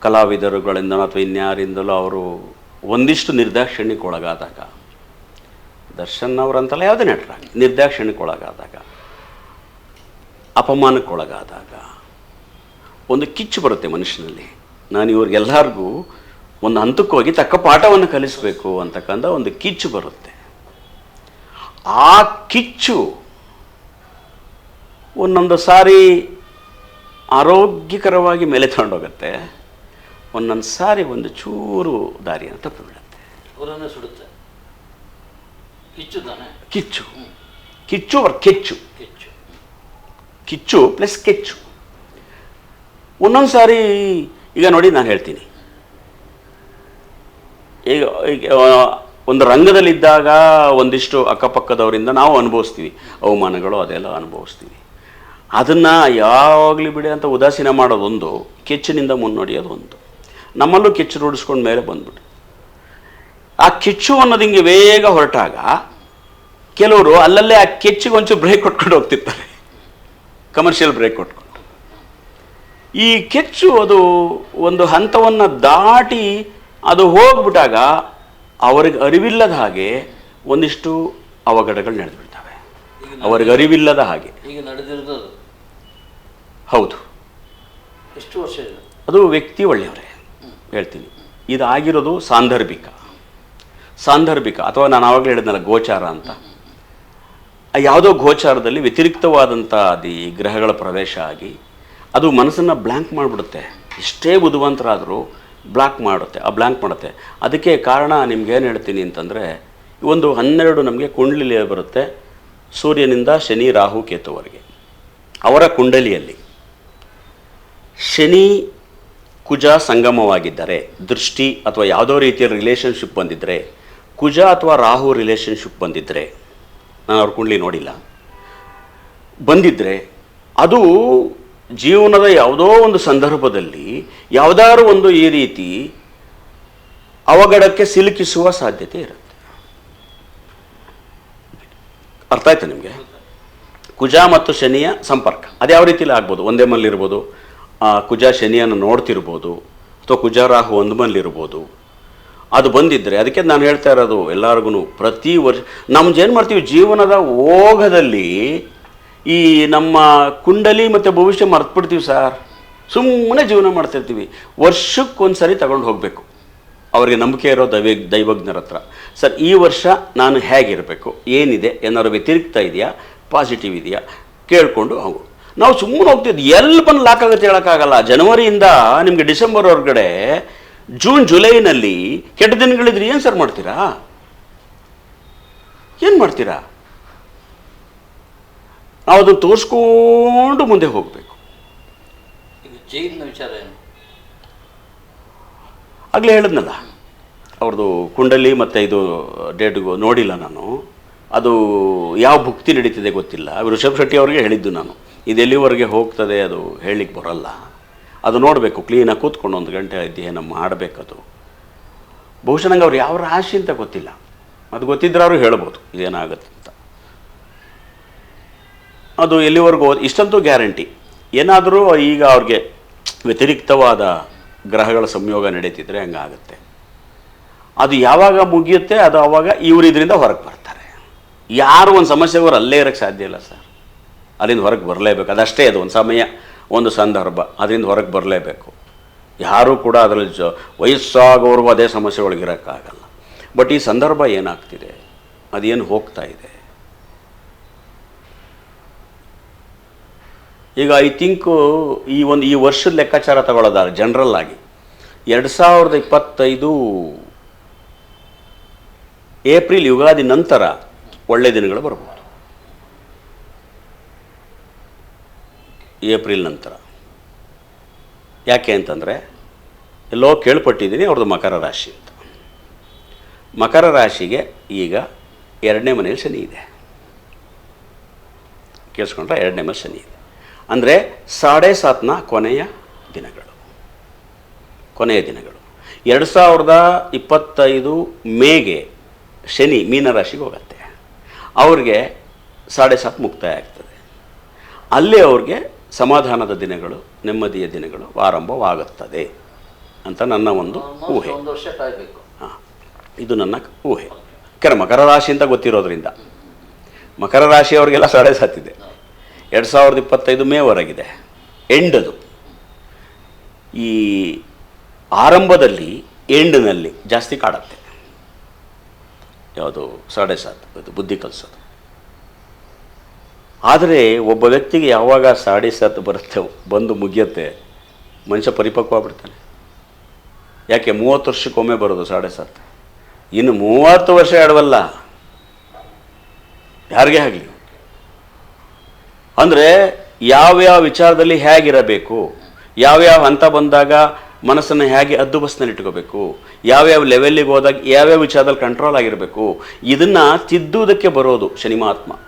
ಕಲಾವಿದರುಗಳಿಂದಲೋ ಅಥವಾ ಇನ್ಯಾರಿಂದಲೋ ಅವರು ಒಂದಿಷ್ಟು ನಿರ್ದಾಕ್ಷಿಣ್ಯಕ್ಕೆ ಒಳಗಾದಾಗ, ದರ್ಶನ್ ಅವರಂತಲ್ಲ ಯಾವುದೇ ನಟರಾಗಲಿ ನಿರ್ದಾಕ್ಷಿಣ್ಯಕ್ಕೆ ಒಳಗಾದಾಗ, ಅಪಮಾನಕ್ಕೆ ಒಳಗಾದಾಗ ಒಂದು ಕಿಚ್ಚು ಬರುತ್ತೆ ಮನುಷ್ಯನಲ್ಲಿ. ನಾನು ಇವ್ರಿಗೆಲ್ಲರಿಗೂ ಒಂದು ಹಂತಕ್ಕೆ ಹೋಗಿ ತಕ್ಕ ಪಾಠವನ್ನು ಕಲಿಸಬೇಕು ಅಂತಕ್ಕಂಥ ಒಂದು ಕಿಚ್ಚು ಬರುತ್ತೆ. ಆ ಕಿಚ್ಚು ಒಂದೊಂದು ಸಾರಿ ಆರೋಗ್ಯಕರವಾಗಿ ಮೇಲೆ ತಗೊಂಡೋಗುತ್ತೆ, ಒಂದೊಂದು ಸಾರಿ ಒಂದು ಚೂರು ದಾರಿಯನ್ನು ತಪ್ಪಿಬಿಡುತ್ತೆ, ಅವರನ್ನು ಸುಡುತ್ತೆ. ಕಿಚ್ಚು ತಾನೆ, ಕಿಚ್ಚು ಕಿಚ್ಚು ಅವ್ರ ಕೆಚ್ಚು, ಕಿಚ್ಚು ಪ್ಲಸ್ ಕೆಚ್ಚು. ಒಂದೊಂದು ಸಾರಿ ಈಗ ನೋಡಿ ನಾನು ಹೇಳ್ತೀನಿ, ಈಗ ಒಂದು ರಂಗದಲ್ಲಿದ್ದಾಗ ಒಂದಿಷ್ಟು ಅಕ್ಕಪಕ್ಕದವರಿಂದ ನಾವು ಅನುಭವಿಸ್ತೀವಿ, ಅವಮಾನಗಳು ಅದೆಲ್ಲ ಅನುಭವಿಸ್ತೀವಿ. ಅದನ್ನು ಯಾವಾಗಲೂ ಬಿಡಿ ಅಂತ ಉದಾಸೀನ ಮಾಡೋದೊಂದು, ಕೆಚ್ಚಿನಿಂದ ಮುನ್ನಡೆಯೋದು ಒಂದು. ನಮ್ಮಲ್ಲೂ ಕೆಚ್ಚು ರೂಢಿಸ್ಕೊಂಡು ಮೇಲೆ ಬಂದ್ಬಿಟ್ಟು ಆ ಕೆಚ್ಚು ಅನ್ನೋದು ಹಿಂಗೆ ವೇಗ ಹೊರಟಾಗ ಕೆಲವರು ಅಲ್ಲಲ್ಲೇ ಆ ಕೆಚ್ಚಿಗೆ ಒಂಚೂರು ಬ್ರೇಕ್ ಕೊಟ್ಕೊಂಡು ಹೋಗ್ತಿರ್ತಾರೆ, ಕಮರ್ಷಿಯಲ್ ಬ್ರೇಕ್ ಕೊಟ್ಕೊಂಡು. ಈ ಕೆಚ್ಚು ಅದು ಒಂದು ಹಂತವನ್ನು ದಾಟಿ ಅದು ಹೋಗ್ಬಿಟ್ಟಾಗ ಅವ್ರಿಗೆ ಅರಿವಿಲ್ಲದ ಹಾಗೆ ಒಂದಿಷ್ಟು ಅವಘಡಗಳು ನಡೆದು ಬಿಡ್ತವೆ, ಅವ್ರಿಗೆ ಅರಿವಿಲ್ಲದ ಹಾಗೆ. ಈಗ ನಡೆದಿರೋದು ಹೌದು. ಎಷ್ಟು ವರ್ಷ ಇದೆ ಅದು ವ್ಯಕ್ತಿ ಒಳ್ಳೆಯವರೇ ಹೇಳ್ತೀನಿ. ಇದಾಗಿರೋದು ಸಾಂದರ್ಭಿಕ ಅಥವಾ ನಾನು ಆವಾಗಲೇ ಹೇಳಿದ್ನಲ್ಲ ಗೋಚಾರ ಅಂತ. ಯಾವುದೋ ಗೋಚಾರದಲ್ಲಿ ವ್ಯತಿರಿಕ್ತವಾದಂಥ ಅದು ಈ ಗ್ರಹಗಳ ಪ್ರವೇಶ ಆಗಿ ಅದು ಮನಸ್ಸನ್ನು ಬ್ಲ್ಯಾಂಕ್ ಮಾಡಿಬಿಡುತ್ತೆ. ಎಷ್ಟೇ ಬುದ್ಧಿವಂತರಾದರೂ ಬ್ಲ್ಯಾಂಕ್ ಮಾಡುತ್ತೆ. ಅದಕ್ಕೆ ಕಾರಣ ನಿಮ್ಗೇನು ಹೇಳ್ತೀನಿ ಅಂತಂದರೆ, ಒಂದು 12 ನಮಗೆ ಕುಂಡಲಿ ಬರುತ್ತೆ, ಸೂರ್ಯನಿಂದ ಶನಿ ರಾಹು ಕೇತುವರೆಗೆ. ಅವರ ಕುಂಡಲಿಯಲ್ಲಿ ಶನಿ ಕುಜ ಸಂಗಮವಾಗಿದ್ದರೆ, ದೃಷ್ಟಿ ಅಥವಾ ಯಾವುದೋ ರೀತಿಯ ರಿಲೇಷನ್ಶಿಪ್ ಬಂದಿದ್ದರೆ, ಕುಜ ಅಥವಾ ರಾಹು ರಿಲೇಷನ್ಶಿಪ್ ಬಂದಿದ್ದರೆ, ನಾನು ಅವ್ರ ಕುಂಡಲಿ ನೋಡಿಲ್ಲ, ಬಂದಿದ್ದರೆ ಅದು ಜೀವನದ ಯಾವುದೋ ಒಂದು ಸಂದರ್ಭದಲ್ಲಿ ಯಾವುದಾದ್ರು ಒಂದು ಈ ರೀತಿ ಅವಘಡಕ್ಕೆ ಸಿಲುಕಿಸುವ ಸಾಧ್ಯತೆ ಇರುತ್ತೆ. ಅರ್ಥ ಆಯ್ತಾ ನಿಮಗೆ? ಕುಜ ಮತ್ತು ಶನಿಯ ಸಂಪರ್ಕ ಅದು ಯಾವ ರೀತಿಯಲ್ಲಿ ಆಗ್ಬೋದು, ಒಂದೇ ಮಲ್ಲಿರ್ಬೋದು, ಕುಜ ಶನಿಯನ್ನು ನೋಡ್ತಿರ್ಬೋದು, ಅಥವಾ ಕುಜ ರಾಹು ಒಂದು ಮಲ್ಲಿರ್ಬೋದು. ಅದು ಬಂದಿದ್ದರೆ, ಅದಕ್ಕೆ ನಾನು ಹೇಳ್ತಾ ಇರೋದು ಎಲ್ಲರಿಗೂ, ಪ್ರತಿ ವರ್ಷ ನಮ್ಗೇನು ಮಾಡ್ತೀವಿ ಜೀವನದ ಓಘದಲ್ಲಿ ಈ ನಮ್ಮ ಕುಂಡಲಿ ಮತ್ತು ಭವಿಷ್ಯ ಮರೆತುಬಿಡ್ತೀವಿ ಸರ್. ಸುಮ್ಮನೆ ಜೀವನ ಮಾಡ್ತಿರ್ತೀವಿ. ವರ್ಷಕ್ಕೊಂದು ಸರಿ ತಗೊಂಡು ಹೋಗಬೇಕು ಅವರಿಗೆ ನಂಬಿಕೆ ಇರೋ ದೈವಜ್ಞರ ಹತ್ರ. ಸರ್ ಈ ವರ್ಷ ನಾನು ಹೇಗಿರಬೇಕು, ಏನಿದೆ, ಏನಾದ್ರು ವ್ಯತಿರಿಕ್ತ ಇದೆಯಾ, ಪಾಸಿಟಿವ್ ಇದೆಯಾ ಕೇಳಿಕೊಂಡು ಹೋಗು. ನಾವು ಸುಮ್ಮನೆ ಹೋಗ್ತಿದ್ದು ಎಲ್ಲಿ ಬಂದು ಲಾಕ್ ಆಗುತ್ತೆ ಹೇಳೋಕ್ಕಾಗಲ್ಲ. ಜನವರಿಯಿಂದ ನಿಮಗೆ ಡಿಸೆಂಬರ್ ಹೊರಗಡೆ ಜೂನ್ ಜುಲೈನಲ್ಲಿ ಕೆಟ್ಟ ದಿನಗಳಿದ್ರೆ ಏನು ಸರ್ ಮಾಡ್ತೀರಾ? ಏನು ಮಾಡ್ತೀರಾ? ನಾವು ಅದನ್ನು ತೋರಿಸ್ಕೊಂಡು ಮುಂದೆ ಹೋಗಬೇಕು. ಈಗ ಜೈಲಿನ ವಿಚಾರ ಏನು? ಆಗಲೇ ಹೇಳಿದ್ನಲ್ಲ, ಅವ್ರದ್ದು ಕುಂಡಲಿ ಮತ್ತು ಇದು ಡೇಟ್ಗೂ ನೋಡಿಲ್ಲ ನಾನು. ಅದು ಯಾವ ಭುಕ್ತಿ ನಡೀತಿದೆ ಗೊತ್ತಿಲ್ಲ. ಋಷಭ್ ಶೆಟ್ಟಿ ಅವ್ರಿಗೆ ಹೇಳಿದ್ದು ನಾನು, ಇದೆಲ್ಲಿವರೆಗೆ ಹೋಗ್ತದೆ ಅದು ಹೇಳಲಿಕ್ಕೆ ಬರೋಲ್ಲ. ಅದು ನೋಡಬೇಕು, ಕ್ಲೀನಾಗಿ ಕೂತ್ಕೊಂಡು 1 ಗಂಟೆ ಅಧ್ಯಯನ ಮಾಡಬೇಕದು. ಬಹುಶಃ ನಂಗೆ ಅವ್ರು ಯಾವ ರಾಶಿ ಅಂತ ಗೊತ್ತಿಲ್ಲ, ಅದು ಗೊತ್ತಿದ್ರೆ ಅವರು ಹೇಳ್ಬೋದು ಇದೇನಾಗುತ್ತೆ ಅಂತ. ಅದು ಎಲ್ಲಿವರೆಗೂ ಇಷ್ಟಂತೂ ಗ್ಯಾರಂಟಿ. ಏನಾದರೂ ಈಗ ಅವ್ರಿಗೆ ವ್ಯತಿರಿಕ್ತವಾದ ಗ್ರಹಗಳ ಸಂಯೋಗ ನಡೀತಿದ್ರೆ ಹಂಗಾಗುತ್ತೆ. ಅದು ಯಾವಾಗ ಮುಗಿಯುತ್ತೆ ಅದು ಆವಾಗ ಇವರು ಇದರಿಂದ ಹೊರಗೆ ಬರ್ತಾರೆ. ಯಾರು ಒಂದು ಸಮಸ್ಯೆಗೋರು ಅಲ್ಲೇ ಇರೋಕ್ಕೆ ಸಾಧ್ಯ ಇಲ್ಲ ಸರ್, ಅಲ್ಲಿಂದ ಹೊರಗೆ ಬರಲೇಬೇಕು. ಅದಷ್ಟೇ, ಅದು ಒಂದು ಸಮಯ, ಒಂದು ಸಂದರ್ಭ, ಅದರಿಂದ ಹೊರಗೆ ಬರಲೇಬೇಕು. ಯಾರೂ ಕೂಡ ಅದರಲ್ಲಿ ವಯಸ್ಸಾಗೋವರೆಗೂ ಅದೇ ಸಮಸ್ಯೆ ಒಳಗಿರೋಕ್ಕಾಗಲ್ಲ. ಬಟ್ ಈ ಸಂದರ್ಭ ಏನಾಗ್ತಿದೆ, ಅದೇನು ಹೋಗ್ತಾ ಇದೆ. ಈಗ ಐ ಥಿಂಕು ಈ ವರ್ಷದ ಲೆಕ್ಕಾಚಾರ ತಗೊಳ್ಳೋದಾದ್ರೆ ಜನರಲ್ ಆಗಿ 2025 ಏಪ್ರಿಲ್ ಯುಗಾದಿ ನಂತರ ಒಳ್ಳೆಯ ದಿನಗಳು ಬರ್ಬೋದು. ಏಪ್ರಿಲ್ ನಂತರ ಯಾಕೆ ಅಂತಂದರೆ, ಎಲ್ಲೋ ಕೇಳ್ಪಟ್ಟಿದ್ದೀನಿ ಅವ್ರದ್ದು ಮಕರ ರಾಶಿ ಅಂತ. ಮಕರ ರಾಶಿಗೆ ಈಗ 2ನೇ ಮನೆಯಲ್ಲಿ ಶನಿ ಇದೆ. ಕೇಳಿಸ್ಕೊಂಡ್ರೆ 2ನೇ ಮನೆ ಶನಿ ಇದೆ ಅಂದರೆ 7.5ನ ಕೊನೆಯ ದಿನಗಳು. 2025 ಮೇಗೆ ಶನಿ ಮೀನರಾಶಿಗೆ ಹೋಗುತ್ತೆ. ಅವ್ರಿಗೆ 7.5 ಮುಕ್ತಾಯ ಆಗ್ತದೆ. ಅಲ್ಲೇ ಅವ್ರಿಗೆ ಸಮಾಧಾನದ ದಿನಗಳು, ನೆಮ್ಮದಿಯ ದಿನಗಳು ಆರಂಭವಾಗುತ್ತದೆ. ಅಂತ ನನ್ನ ಒಂದು ಊಹೆ. ಒಂದು ವರ್ಷ ಕಾಯಬೇಕು. ಹಾಂ, ಇದು ನನ್ನ ಊಹೆ. ಮಕರ ರಾಶಿ ಅಂತ ಗೊತ್ತಿರೋದ್ರಿಂದ ಮಕರ ರಾಶಿಯವರಿಗೆಲ್ಲ 7.5 ಇದೆ. 2025 ಮೇವರೆಗಿದೆ, ಎಂಡದು. ಈ ಆರಂಭದಲ್ಲಿ ಎಂಡ್ನಲ್ಲಿ ಜಾಸ್ತಿ ಕಾಡತ್ತೆ. ಯಾವುದು 7.5 ಇದು ಬುದ್ಧಿ ಕಲಿಸೋದು. ಆದರೆ ಒಬ್ಬ ವ್ಯಕ್ತಿಗೆ ಯಾವಾಗ 7.5 ಬರುತ್ತೆ, ಬಂದು ಮುಗಿಯುತ್ತೆ, ಮನುಷ್ಯ ಪರಿಪಕ್ವ ಆಗ್ಬಿಡ್ತಾನೆ. ಯಾಕೆ 30 ವರ್ಷಕ್ಕೊಮ್ಮೆ ಬರೋದು 7.5. ಇನ್ನು 30 ವರ್ಷ ಆಡವಲ್ಲ ಯಾರಿಗೇ ಆಗಲಿ. ಅಂದರೆ ಯಾವ್ಯಾವ ವಿಚಾರದಲ್ಲಿ ಹೇಗಿರಬೇಕು, ಯಾವ್ಯಾವ ಹಂತ ಬಂದಾಗ ಮನಸ್ಸನ್ನು ಹೇಗೆ ಹದ್ದುಬಸ್ನಲ್ಲಿ ಇಟ್ಕೋಬೇಕು, ಯಾವ್ಯಾವ ಲೆವೆಲ್ಲಿಗೆ ಹೋದಾಗ ಯಾವ್ಯಾವ ವಿಚಾರದಲ್ಲಿ ಕಂಟ್ರೋಲ್ ಆಗಿರಬೇಕು, ಇದನ್ನು ತಿದ್ದುವುದಕ್ಕೆ ಬರೋದು ಶನಿ ಮಹಾತ್ಮ.